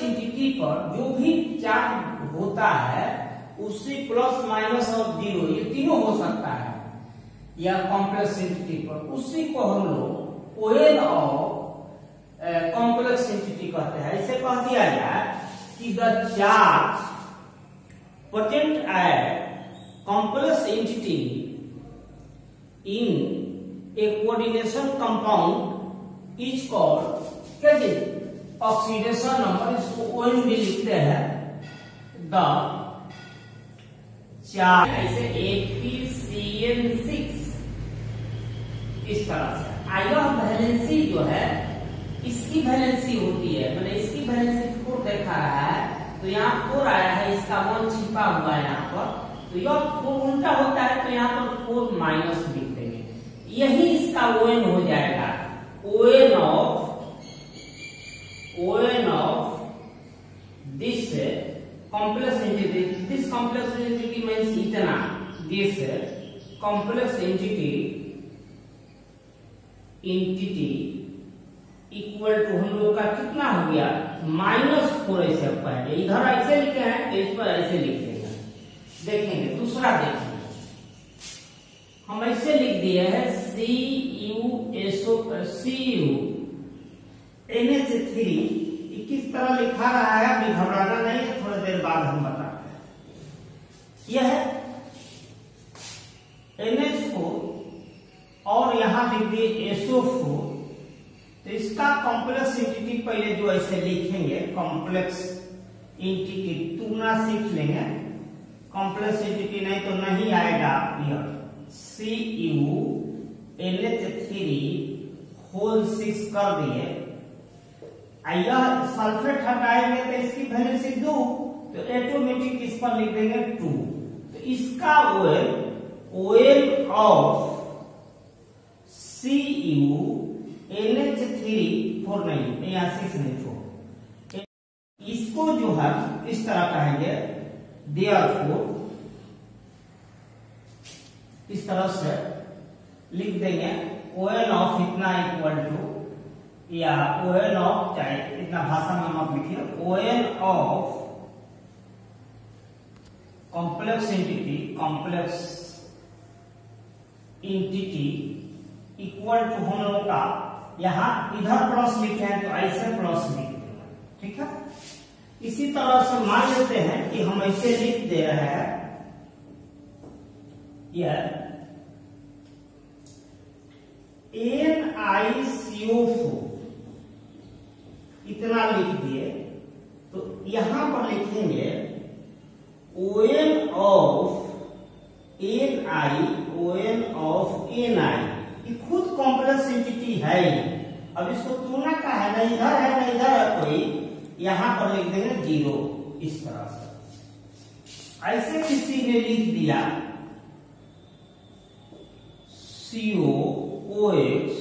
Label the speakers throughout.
Speaker 1: Entity पर जो भी चार्ज होता है उससे प्लस माइनस और जीरो ये तीनों हो सकता है, या कॉम्प्लेक्स एंटिटी पर, उसी को हम लोग ओएन ऑफ कॉम्प्लेक्स एंटिटी कहते हैं। ऐसे कह दिया जाए कि the charge present at complex entity in A coordination compound is called क्या जी ऑक्सीडेशन नंबर, इसको ओएन भी लिखते हैं द चार्ज, ऐसे ApCN6 इस तरह से। यह वैलेंसी जो है इसकी वैलेंसी होती है, मतलब इसकी वैलेंसी 4 देखा रहा है तो यहाँ 4 आया है, इसका 1 छिपा हुआ है यहाँ पर, तो यह 4 उल्टा होता है तो यहाँ पर 4 माइनस लिख देंगे, यही इसका ओएन हो जाएगा। ON of this complex entity, this complex entity means इतना, this complex entity equal to हम लोग का कितना हो गया -4, ऐसे पहले इधर ऐसे लिखे हैं तो इस पर ऐसे लिख देंगे। देखेंगे दूसरा, देखेंगे हम ऐसे लिख दिए हैं CuNH3, किस तरह लिखा रहा है अभी घबराना नहीं है, थोड़ी देर बाद हम बताते हैं। यह NH4 और यहां लिख दिए SO4, तो इसका कॉम्प्लेक्स एंटिटी पहले जो ऐसे लिखेंगे, कॉम्प्लेक्स एंटिटी तुलना सीख लेंगे, कॉम्प्लेक्स एंटिटी नहीं तो नहीं आएगा। यह CuNH3 कर दिए, यह सल्फेट हटाएंगे तो इसकी वैलेंसी 2, तो ऑटोमेटिक इस पर लिख देंगे 2, तो इसका ओएन ऑफ CuNH3 4 नहीं, यहाँ 6 नहीं 4, इसको जो है इस तरह कहेंगे, देयरफॉर इस तरह से लिख देंगे ओएन ऑफ इतना इक्वल टू, या ओएन ऑफ, चाहे इतना भाषा में आप लिखिए, O N of complex entity equal to हम लोग का, यहां इधर प्लस लिखे हैं तो ऐसे प्लस लिख देंगे, ठीक है। इसी तरह से मान लेते हैं कि हम ऐसे लिख दे रहे हैं, यह NiCO4 इतना लिख दिए, तो यहां पर लिखेंगे ओएन ऑफ Ni, ये खुद कॉम्प्लेक्स एंटिटी है। अब इसको तुलना का है, ना इधर है ना इधर है कोई, यहां पर लिख देंगे 0, इस तरह से। ऐसे किसी ने लिख दिया COOH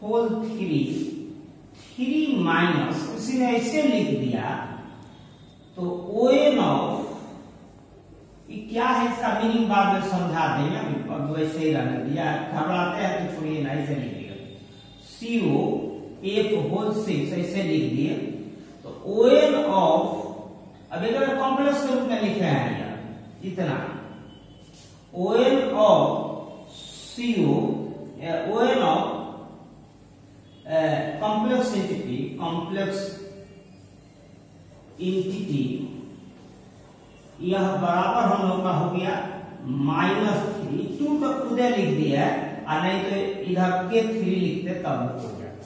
Speaker 1: होल 3 माइनस, किसी ने ऐसे लिख दिया, तो ओएन ऑफ, क्या है इसका मीनिंग बाद में समझा देंगे, अब वैसे ही रहने दिया, घबराते हैं तो छोड़िए ना, ऐसे लिखिएगा CO होल 6 ऐसे लिख दिए, तो ओएन ऑफ, अब एक कॉम्प्लेक्स के रूप में लिखे हैं यार इतना, on of on of complex entity यह बराबर हम लोग का हो गया -3, 2 तो खुदे लिख दिया है, और नहीं तो इधर के 3 लिखते तब हो जाता।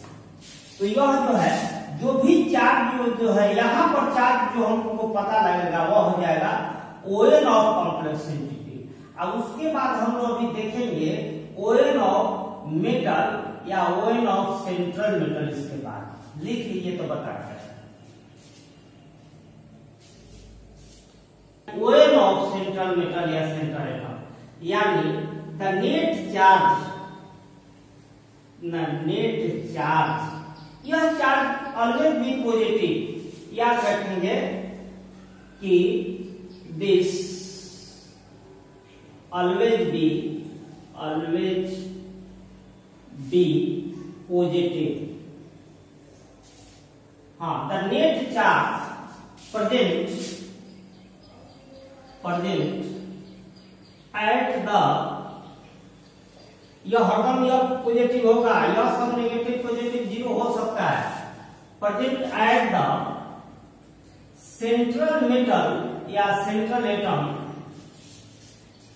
Speaker 1: तो यह जो है, जो भी चार्ज जो है यहाँ पर चार्ज जो हमको पता लगेगा वह हो जाएगा ओएन ऑफ कॉम्प्लेक्स एंटिटी। अब उसके बाद हम लोग अभी देखेंगे ओएन ऑफ मेटल या ओएन ऑफ सेंट्रल मेटल, इसके बाद लिख लीजिए तो बताते हैं। ओएन ऑफ सेंट्रल मेटल या सेंट्रल एटम, यानी द नेट चार्ज, यह चार्ज ऑलवेज बी पॉजिटिव, याद रखेंगे कि दिस ऑलवेज बी पॉजिटिव, हाँ, the net charge present at the, यह हरदम यह पॉजिटिव होगा, यह सब नेगेटिव पॉजिटिव जीरो हो सकता है। Present at the central metal या सेंट्रल एटम,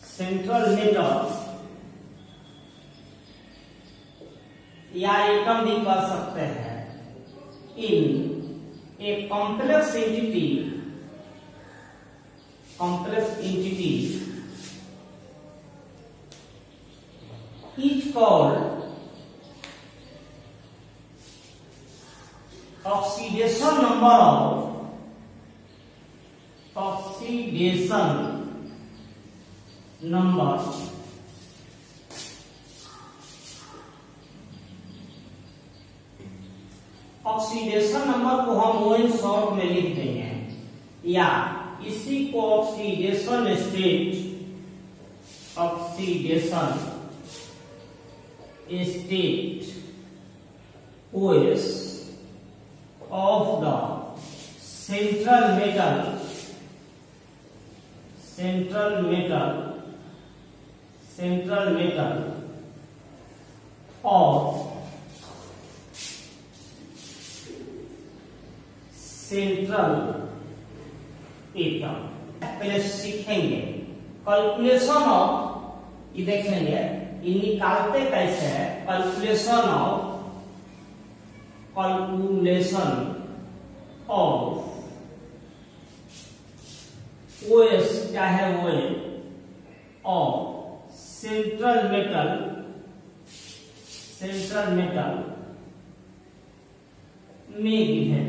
Speaker 1: सेंट्रल मेटल या एटम भी कह सकते हैं, in a complex entity is called oxidation number oxidation number को हम ON शॉर्ट में लिख देंगे, या इसी को oxidation state OS of the central metal of central atom. पहले सीखेंगे कैलकुलेशन ऑफ, ये देखेंगे ये निकालते कैसे है, कैलकुलेशन ऑफ OS चाहे ON ऑफ सेंट्रल मेटल में गिवन।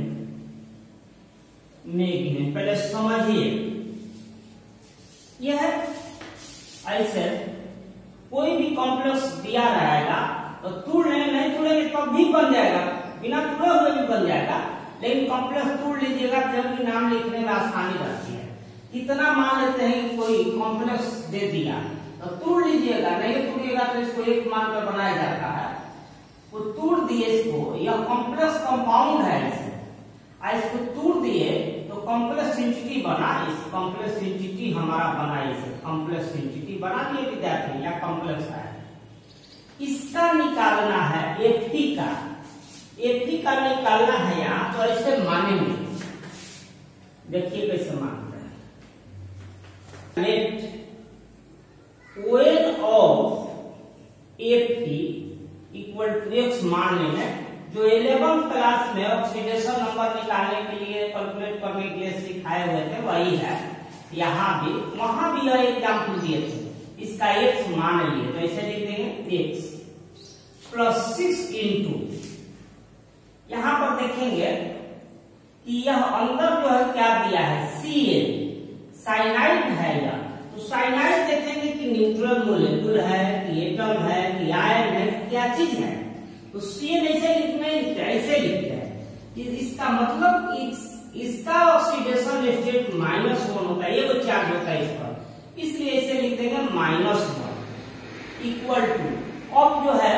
Speaker 1: पहले समझिए, यह ऐसे कोई भी कॉम्प्लेक्स दिया रहेगा तो तोड़ लेंगे, नहीं तोड़ेंगे तब भी बन जाएगा, बिना तोड़े हुए भी बन जाएगा, लेकिन कॉम्प्लेक्स तोड़ लीजिएगा जब भी नाम लिखने में आसानी रहती है। इतना मान लेते हैं कि कोई कॉम्प्लेक्स दे दिया तो तोड़ लीजिएगा, नहीं तोड़िएगा तो इसको एक मान कर बनाया जाता है। वो तोड़ दिए इसको, यह कॉम्प्लेक्स कंपाउंड है, इसको तोड़ दिए तो कॉम्प्लेक्स एंटिटी बना, इस कॉम्प्लेक्स एंटिटी हमारा बना, इसे कॉम्प्लेक्स एंटिटी बना दिए विद्यार्थी, या कॉम्प्लेक्स है। इसका निकालना है Fe का निकालना है यहाँ, तो ऐसे मानेंगे, देखिए कैसे मानते हैं। Let ON of Fe equal to X मान लेंगे, जो 11th क्लास में ऑक्सीडेशन नंबर निकालने के लिए, कैलकुलेट करने के लिए सिखाए हुए थे, वही है यहाँ भी। वहां भी यह एग्जाम्पल दिए थे, इसका X मान लिए, तो ऐसे लिख देंगे X प्लस 6 इंटू, यहाँ पर देखेंगे कि यह अंदर जो है क्या दिया है, Cl, साइनाइड है यह, तो साइनाइड देखेंगे कि न्यूट्रल मोलेक्यूल है कि एटम है कि आयन है, क्या चीज है, तो Cl ऐसे लिखते हैं, ऐसे लिखते हैं। इसका मतलब इसका ऑक्सीडेशन स्टेट -1 होता है, ये वो चार्ज होता है इस पर, इसलिए ऐसे लिख देंगे -1 इक्वल टू, अब जो है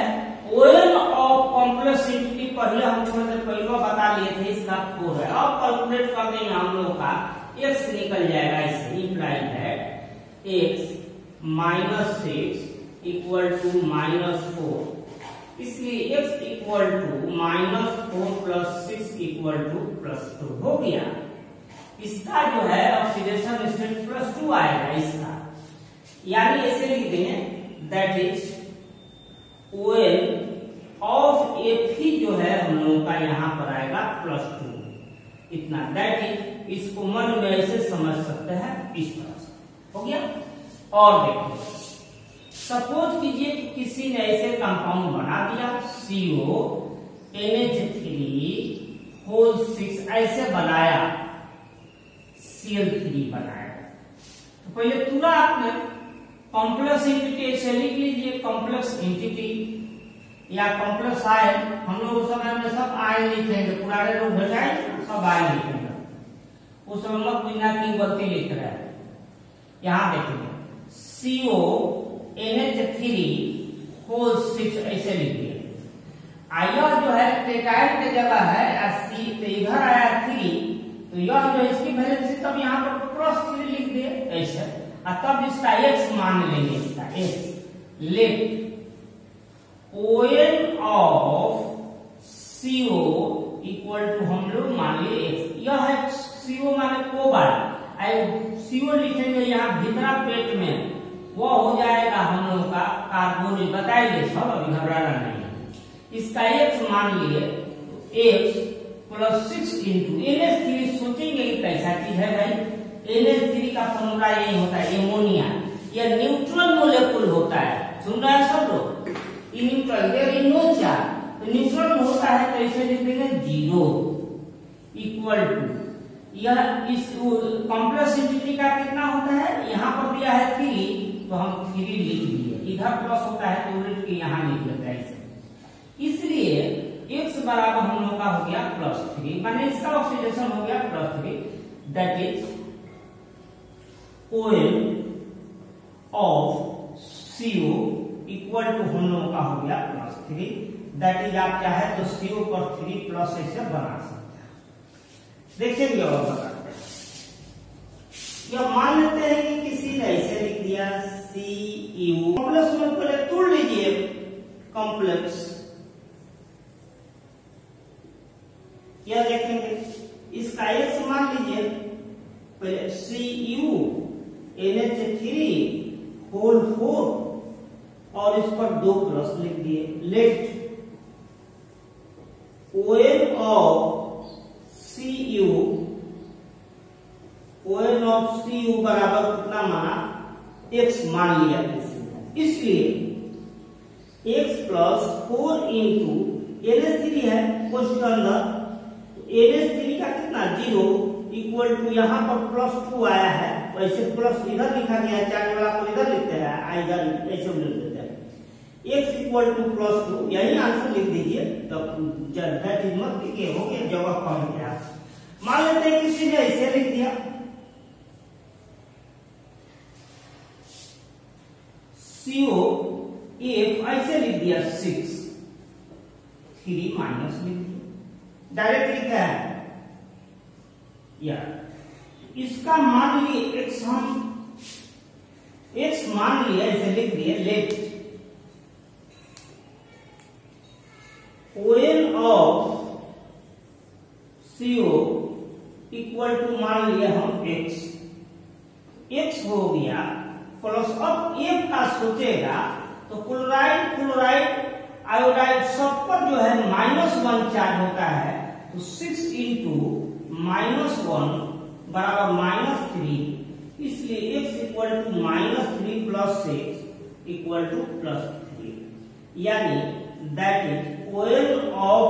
Speaker 1: ON ऑफ कॉम्प्लेक्स एंटिटी पहले हम थोड़ी देर पहले बता लिए थे, इसका 4 है। अब कैलकुलेट कर देंगे हम लोग का, X निकल जाएगा, इससे इंप्लाइड है X -6 इक्वल टू -4, इसलिए X equal to -4 plus 6 equal to +2 हो गया। इसका जो है ऑक्सीडेशन स्टेट +2 आएगा इसका, यानी ऐसे लिख देंगे that is ON of Fe जो है हम लोगों का यहाँ पर आएगा +2, इतना, दैट इज, इसको मन में ऐसे समझ सकते हैं, इस तरह से हो गया। और देखिए, सपोज कीजिए कि किसी ने ऐसे कंपाउंड बना दिया, CONH3 ऐसे बनाया, Cl3 बनाया, तो पहले पूरा आपने कॉम्प्लेक्स एंटिटी ऐसे लिख लीजिए, कॉम्प्लेक्स एंटिटी या कॉम्प्लेक्स आयन, हम लोग उस समय में सब आयन लिखेंगे, पुराने लोग भेजाए सब आयन लिखेंगे, उस समय में बिना की गलती लिख रहे हैं। यहाँ देखेंगे CONH3 ऐसे लिख दिए, यह जो है टेटाइल की जगह है सी, तो इधर आया 3, तो यह जो इसकी वैलेंसी तब यहाँ पर +3 लिख दिए ऐसे, और तब इसका x मान लेंगे, इसका x let ON of CO equal to हम लोग मान लिए x, यह है CO माने कोबाल्ट, CO लिखेंगे यहाँ भीतरा पेट में, वो हो जाएगा हम लोग का कार्बोनिल, बताइए सब, अभी घबराना नहीं है। इसका x मान लिए तो x +6 इंटू NH3, सोचेंगे कि कैसा चीज है भाई, NH3 का फॉर्मूला यही होता है एमोनिया, यह न्यूट्रल मोलेकुल होता है, सुन रहे हैं सब लोग, ये neutral, there is no charge, तो न्यूट्रल होता है तो इसे लिख देंगे 0 इक्वल टू, यह इस कॉम्प्लेक्सिटी का कितना होता है, यहाँ पर दिया है 3, तो हम 3 लिख दिए, इधर प्लस होता है तो उलट के यहाँ लिख लेते हैं इसे, इसलिए x बराबर हम लोग का हो गया +3, माने इसका ऑक्सीडेशन हो गया +3, that is ON of CO equal to हम लोग का हो गया +3, दैट इज आप चाहे तो CO पर 3 प्लस ऐसे बना सकते हैं। देखिए और बताते हैं, यह मान लेते हैं कि किसी ने ऐसे लिख दिया CU, कॉम्प्लेक्स में पहले तोड़ लीजिए कॉम्प्लेक्स, यह देखेंगे इसका x मान लीजिए पहले CU NH3 होल 4 और इस पर 2 प्लस लिख दिए, लेट ON ऑफ CU बराबर कितना माना, x मान लिया किसी ने, इसलिए x + 4 इंटू NH3 है उसके अंदर, NH3 का कितना 0 इक्वल टू यहाँ पर +2 आया है, वैसे प्लस इधर लिखा गया है, चार्ज वाला को इधर लिखते हैं, इधर ऐसे लिख देते हैं, x इक्वल टू +2, यही आंसर लिख दीजिए, तो दैट इज मत लिखिए, हो गया जवाब पहुंच गया। मान लेते हैं किसी ने ऐसे लिख दिया COF, ऐसे लिख दिया 6, 3 माइनस लिख दिया, डायरेक्ट लिखा है, या इसका मान लिए x, हम x मान लिया ऐसे लिख दिए, let ON of CO equal to मान लिया हम x हो गया प्लस, अब एक का सोचेगा तो क्लोराइड आयोडाइड सब पर जो है -1 चार्ज होता है, तो 6 इंटू -1 बराबर -3, इसलिए x equal to -3 + 6 equal to +3, यानी that is ON of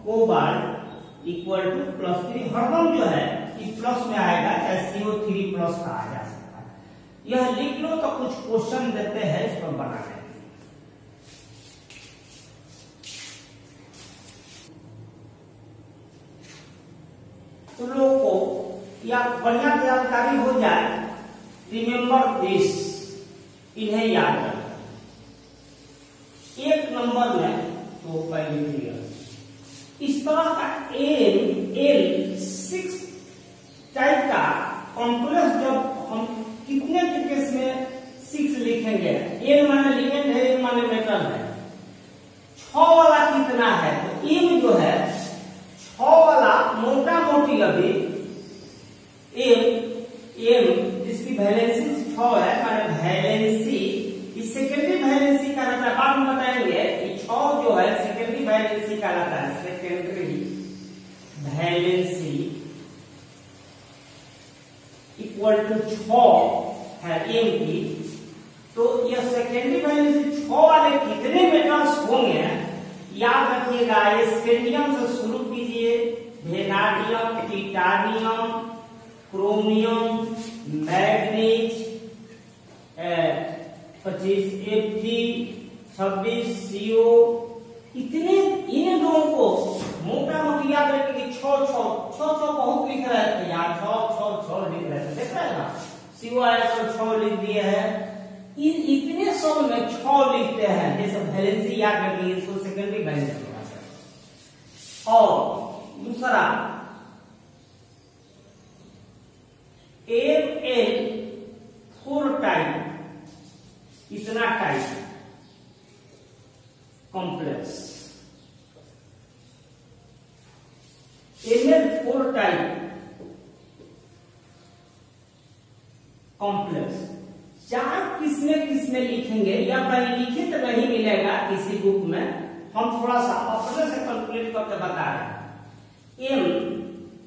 Speaker 1: cobalt equal to +3, हरदम जो है इस प्लस में आएगा, चाहे CO3 प्लस का आ जा सकता है, यह लिख लो, तो कुछ क्वेश्चन देते हैं इस पर बनाने, तो लोगों को या बढ़िया जानकारी हो जाए, रिमेम्बर दिस, इन्हें याद रखना। 1 नंबर में तो पहले लिया इस तरह का L6 टाइप का कॉम्प्लेक्स, जब हम कितने के केस में 6 लिखेंगे, L माने लिगेंड है, L माने मेटल है, 6 वाला कितना है, तो M जो है 6 वाला मोटा मोटी अभी M जिसकी वैलेंसी 6 है, माने वैलेंसी, इस सेकेंडरी वैलेंसी का रहता है, बाद में बताएंगे कि 6 जो है सेकेंडरी वैलेंसी का रहता है, सेकेंडरी वैलेंसी इक्वल टू 6 है M की, तो यह सेकेंडरी वैलेंसी 6 वाले कितने मेटल्स होंगे याद रखिएगा, ये स्कैंडियम से शुरू कीजिए, vanadium, titanium, chromium, manganese, 25 Fe, 26 CO, इतने इन लोगों को मोटा मोटी याद रखिए, 6 बहुत लिख रहे थे यहाँ, 6 लिख रहे थे, देख रहे हैं ना, CO आया तो 6 लिख दिए है, इतने सब में 6 लिखते हैं, जैसे वैलेंसी याद रखिए, इसको सेकेंडरी वैलेंसी दूसरा ML 4 टाइप, इतना type complex, ML 4 type complex. चार किसमें लिखेंगे या कहीं लिखित नहीं मिलेगा किसी बुक में, हम थोड़ा सा अपने से कैलकुलेट करके बता रहे हैं। M,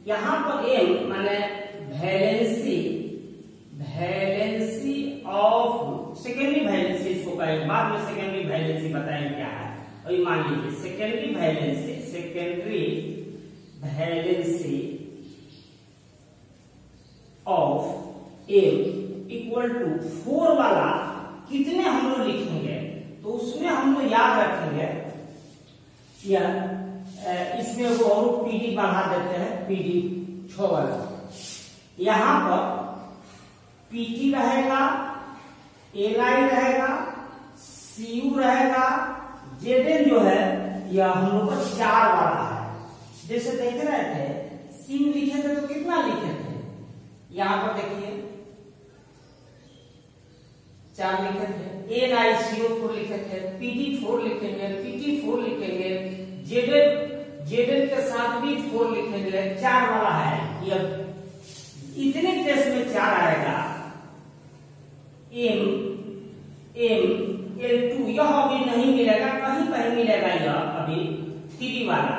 Speaker 1: यहां पर M माने वैलेंसी ऑफ सेकेंडरी वैलेंसी, इसको कहेंगे बाद में सेकेंडरी वैलेंसी बताएंगे क्या है। और मान लीजिए secondary valency of M equal to 4 वाला कितने हम लोग लिखेंगे, तो उसमें हम लोग याद रखेंगे या इसमें वो और PD बढ़ा देते हैं, PD 6 वाला, यहां पर PT रहेगा, LI रहेगा, CU रहेगा, ZN जो है यह हम लोग का 4 वाला है। जैसे देख रहे थे CU लिखे थे तो कितना लिखे थे, यहां पर देखिए 4 लिखे थे, NiCO4 लिखे थे, PD4 लिखेंगे, PT4 लिखेंगे, ZN के साथ भी 4 लिखेंगे, 4 वाला है। यह इतने केस में 4 आएगा। ML2 यह अभी नहीं मिलेगा, कहीं मिलेगा यह अभी 3 वाला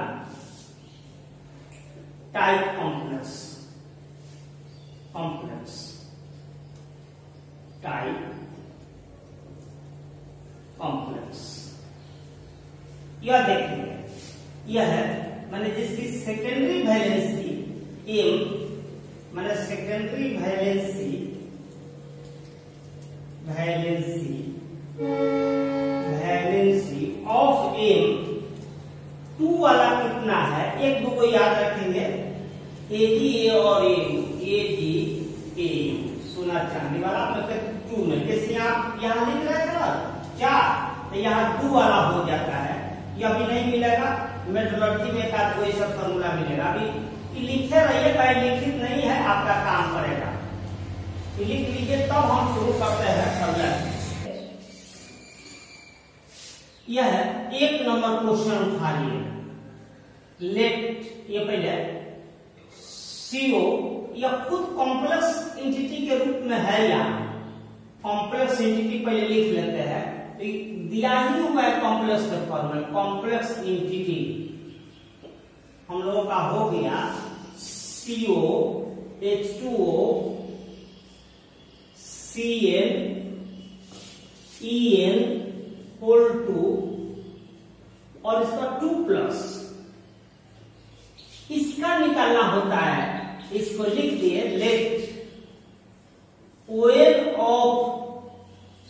Speaker 1: टाइप कॉम्प्लेक्स टाइप कॉम्प्लेक्स, यह देखेंगे, यह है माने जिसकी सेकेंडरी वैलेंसी M माने सेकेंडरी वैलेंसी ऑफ M 2 वाला कितना है, एक दो को याद रखेंगे, AG और AU सोना चांदी वाला मतलब 2 में, जैसे आप यहाँ लिख रहे थे ना 4, तो यहाँ 2 वाला हो जाता है। यह भी नहीं मिलेगा, मेट्रोलॉजी में का कोई सब फॉर्मूला मिलेगा। अभी लिखे रहिए, कहीं लिखित नहीं है, आपका काम करेगा, लिख लीजिए तब हम शुरू करते हैं सब्जेक्ट। यह 1 नंबर क्वेश्चन उठा लिए, लेट ये पहले CO यह खुद कॉम्प्लेक्स एंटिटी के रूप में है, यहाँ कॉम्प्लेक्स एंटिटी पहले लिख लेते हैं, तो दिया ही हुआ है कॉम्प्लेक्स के फॉर्म में, कॉम्प्लेक्स एंटिटी हम लोगों का हो गया CO H2O Cl En whole 2 और इसका 2+, इसका निकालना होता है, इसको लिख दिए, let OL of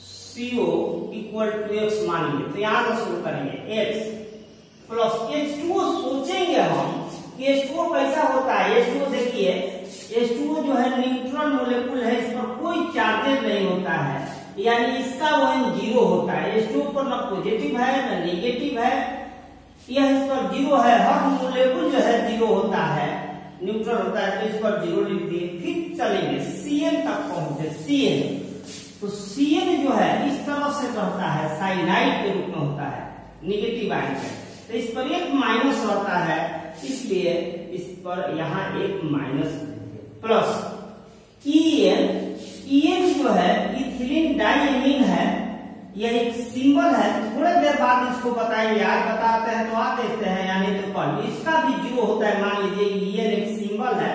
Speaker 1: CO equal to X मान लीजिए, तो यहां से शुरू करेंगे X प्लस H2O। सोचेंगे हम कि H2O कैसा होता है। H2O देखिए, H2O जो है न्यूट्रल मोलेकुल है, इस पर कोई चार्जेस नहीं होता है, यानी इसका ON 0 होता है। H2O पर न पॉजिटिव है न नेगेटिव है, यह इस पर 0 है। हर मोलेकुल जो है 0 होता है, न्यूट्रल होता है, तो इस पर 0 लिख दिए। फिर चलेंगे Cn तक पहुंचे, Cn, तो Cn जो है इस तरह से रहता है, साइनाइड के रूप में होता है, नेगेटिव आयन है, तो इस पर एक माइनस रहता है, इसलिए इस पर यहाँ एक माइनस प्लस En जो है इथिलीन डाइएमीन है, यह एक सिंबल है। थोड़ी देर बाद इसको बताएंगे, आज बताते हैं तो आ देते हैं, यानी तो कल इसका भी 0 होता है। मान लीजिए En एक सिंबल है,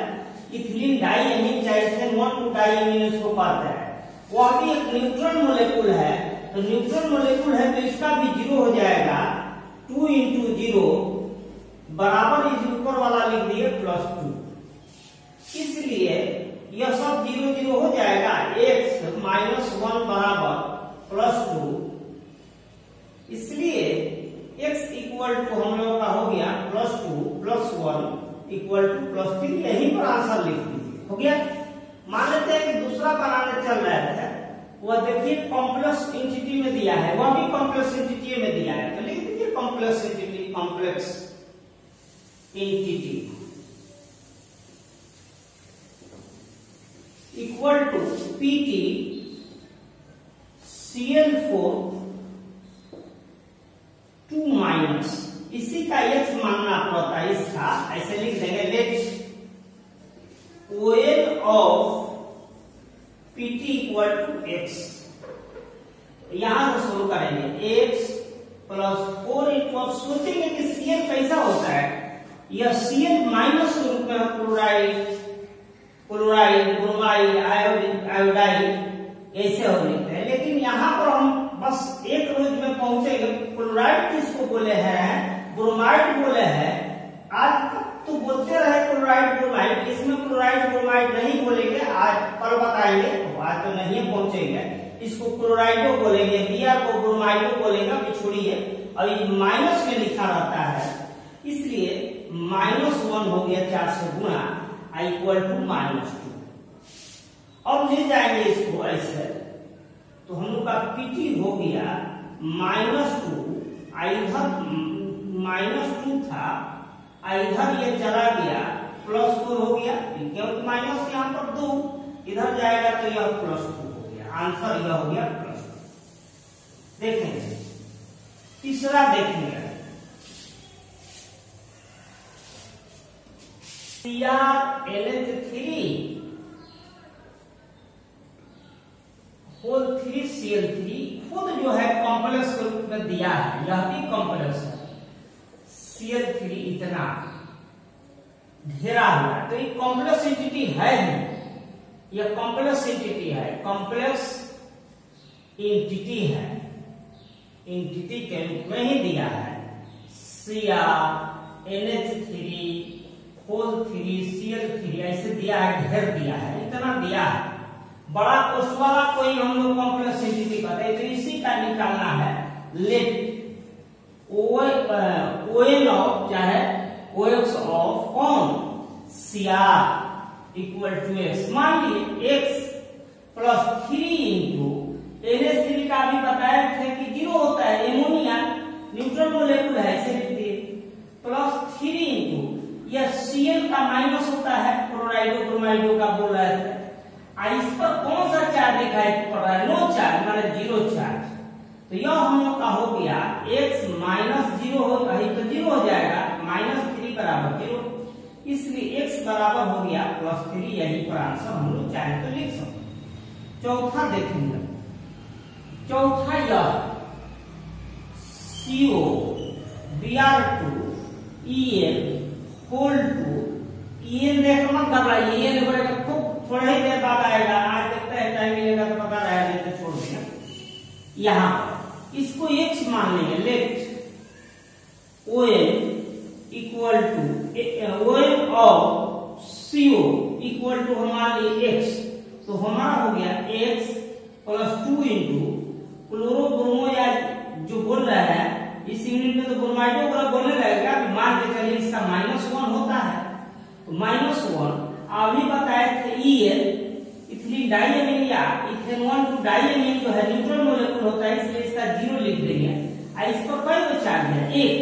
Speaker 1: इथिलीन डाइएमीन चाहे 1,2 डाइएमीन इसको कहते हैं, वह भी एक न्यूट्रल मोलेकुल है, तो न्यूट्रल मोलेकुल है तो इसका भी 0 हो जाएगा। 2 × 0 बराबर इस ऊपर वाला लिख दिए +2, इसलिए यह सब 0 0 हो जाएगा। x -1 बराबर +2, इसलिए x इक्वल टू हम लोगों का हो गया +2 + 1 इक्वल टू +3। यहीं पर आंसर लिख दीजिए, हो गया। मान लेते हैं कि दूसरा बनाने चल रहे थे, वह देखिए कॉम्प्लेक्स एंटिटी में दिया है, वह भी कॉम्प्लेक्स एंटिटी में दिया है, तो लिख दीजिए complex entity equal to P T Cl4 2 minus, इसी का x मानना पड़ता है, इसका ऐसे लिख देंगे, let OL of PT equal to x। यहां से शुरू करेंगे, x प्लस 4 इक्वल, सोचेंगे कि Cl कैसा होता है, यह Cl माइनस के रूप में क्लोराइड, क्लोराइड, ब्रोमाइड, आयोडाइड ऐसे हो लिखते हैं। लेकिन यहाँ पर हम बस एक रोज में पहुंचेंगे, क्लोराइड किसको बोले हैं, ब्रोमाइड बोले हैं। आज तक तो बोलते रहे क्लोराइड ब्रोमाइड, इसमें क्लोराइड ब्रोमाइड नहीं बोलेंगे, आज कल बताएंगे, तो आज तो नहीं पहुंचेंगे। इसको क्लोराइडो बोलेंगे, Br को ब्रोमाइडो बोलेंगे, अभी छोड़िए। अभी माइनस में लिखा रहता है, इसलिए -1 हो गया 4 से गुणा, इक्वल टू -2। अब ले जाएंगे इसको ऐसे, तो हम लोग का पीटी हो गया -2, इधर -2 था, इधर ये चला गया, +4 हो गया, क्योंकि माइनस यहाँ पर 2 इधर जाएगा तो यह +2 हो गया, आंसर यह हो गया +2। देखेंगे तीसरा, देखेंगे CrNH3 होल 3Cl3 खुद जो है कॉम्प्लेक्स के रूप में दिया है, यह भी कॉम्प्लेक्स है। Cl3 इतना घेरा हुआ है, तो ये कॉम्प्लेक्स एंटिटी है ही, यह कॉम्प्लेक्स एंटिटी है, कॉम्प्लेक्स एंटिटी है, एंटिटी के रूप में ही दिया है। CrNH3 होल 3Cl3 ऐसे दिया है, घेर दिया है, इतना दिया है। बड़ा कोष्ठ वाला कोई हम लोग कॉम्प्लेक्स एंटिटी कहते हैं, तो इसी का निकालना है। लेट ON ऑफ चाहे OX ऑफ कौन, Cr इक्वल टू x। मान लीजिए x प्लस 3 इंटू NH3 का भी बताया थे कि 0 होता है, एमोनिया न्यूट्रल मोलेकुल है, ऐसे लिखते प्लस 3 इंटू यह Cl का माइनस होता है, क्लोराइडो ब्रोमाइडो का बोल रहे थे। इस पर कौन सा चार्ज दिखाई पड़ रहा है, नो चार्ज, माने 0 चार्ज। तो यह हम लोग का हो गया x -0 हो, तो 0 हो जाएगा, -3 बराबर 0, इसलिए x बराबर हो गया +3। यही पर आंसर हम लोग चाहे तो लिख सकते। चौथा देखेंगे, चौथा यह CO Br2 En whole 2, En देख मत घबराइए, En बड़े खूब थोड़ा ही देर बाद आएगा, आज देखते हैं टाइम मिलेगा तो पता रहेगा, नहीं तो छोड़ देना। यहाँ इसको x मान लेंगे, let ON equal to ON of CO equal to हमारे x, तो हमारा हो गया x plus 2 into chloro bromo, या जो बोल रहा है इस यूनिट में तो ब्रोमाइडो का बोलने लगेगा, मान के चलिए इसका -1 होता है, तो -1 अभी बताए थे EL इथिलीन डाइएमीन या इथेनॉल टू डाइएमीन जो है न्यूट्रल मोलेकुल होता है, इसलिए इसका 0 लिख देंगे। इस पर कई चार्ज है, 1,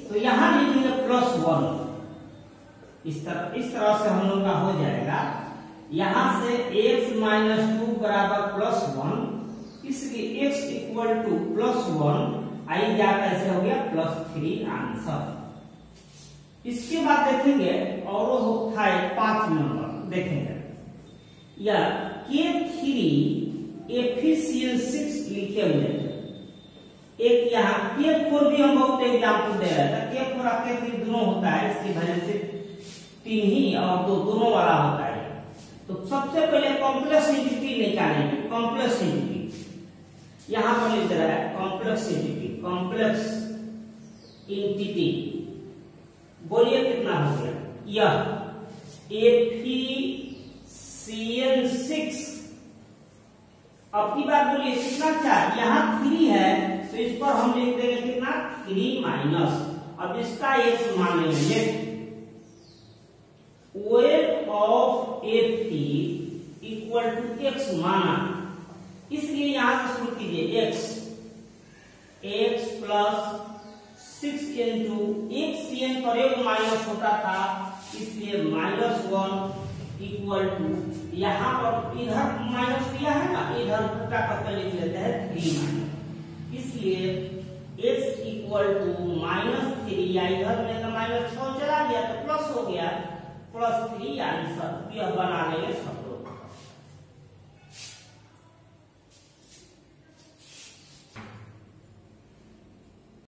Speaker 1: तो यहाँ लिखेंगे +1। इस तरह से हम लोग का हो जाएगा, यहाँ से x -2 बराबर +1, इसलिए x इक्वल टू +1, आई जाकर ऐसे हो गया +3 आंसर। इसके बाद देखेंगे और होता है 5 नंबर, देखेंगे या K3 FeCl6 लिखे हुए थे। एक यहाँ K4 भी हम बहुत एग्जाम्पल दे रहे थे, K4 और K3 दोनों होता है, इसकी वजह से 3 ही और 2 दोनों वाला होता है। तो सबसे पहले कॉम्प्लेक्स एंटिटी निकालेंगे, कॉम्प्लेक्स एंटिटी यहां पर लिख रहा है, कॉम्प्लेक्स एंटिटी, कॉम्प्लेक्स एंटिटी बोलिए कितना हो गया, यह FeCl6। अब की बात बोलिए कितना चार्ज, यहाँ 3 है, तो इस पर हम लिख देंगे कितना, 3 माइनस। अब इसका x मान लेंगे, OH of Fe equal to x माना, इसलिए यहां से शुरू कीजिए, x प्लस 6 इंटू एक CN पर एक माइनस होता था, इसलिए -1 इक्वल टू, यहाँ पर इधर माइनस दिया है ना, इधर उल्टा करके लिख लेते हैं 3 माइनस, इसलिए x इक्वल टू -3, या इधर में तो -6 चला गया तो प्लस हो गया, +3 आंसर यह बना लेंगे सब।